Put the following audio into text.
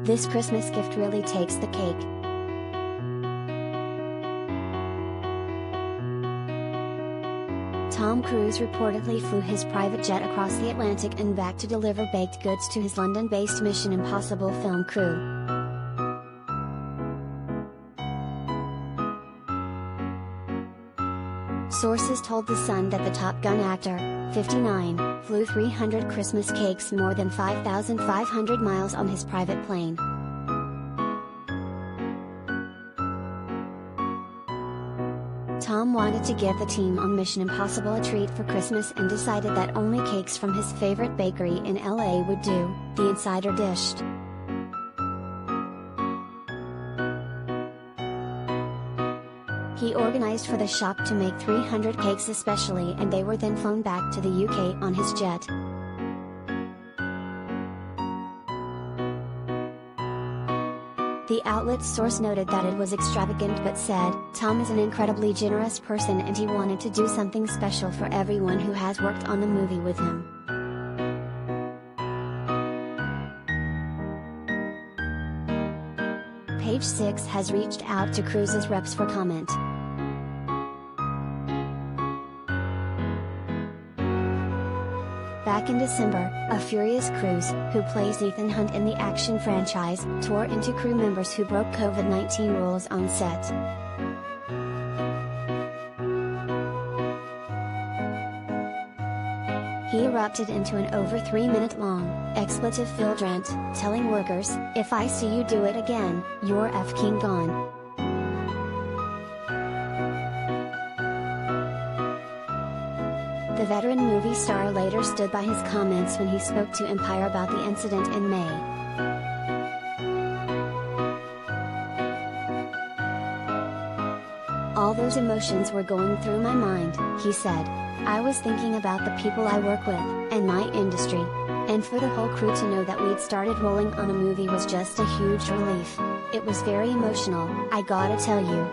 This Christmas gift really takes the cake. Tom Cruise reportedly flew his private jet across the Atlantic and back to deliver baked goods to his London-based Mission Impossible film crew. Sources told The Sun that the Top Gun actor, 59, flew 300 Christmas cakes more than 5,500 miles on his private plane. Tom wanted to give the team on Mission Impossible a treat for Christmas and decided that only cakes from his favorite bakery in LA would do, the insider dished. He organized for the shop to make 300 cakes especially, and they were then flown back to the UK on his jet. The outlet's source noted that it was extravagant but said, "Tom is an incredibly generous person and he wanted to do something special for everyone who has worked on the movie with him." Page 6 has reached out to Cruise's reps for comment. Back in December, a furious Cruise, who plays Ethan Hunt in the action franchise, tore into crew members who broke COVID-19 rules on set. He erupted into an over 3-minute-long, expletive-filled rant, telling workers, "If I see you do it again, you're F-king gone." The veteran movie star later stood by his comments when he spoke to Empire about the incident in May. "All those emotions were going through my mind," he said. "I was thinking about the people I work with, and my industry. And for the whole crew to know that we'd started rolling on a movie was just a huge relief. It was very emotional, I gotta tell you."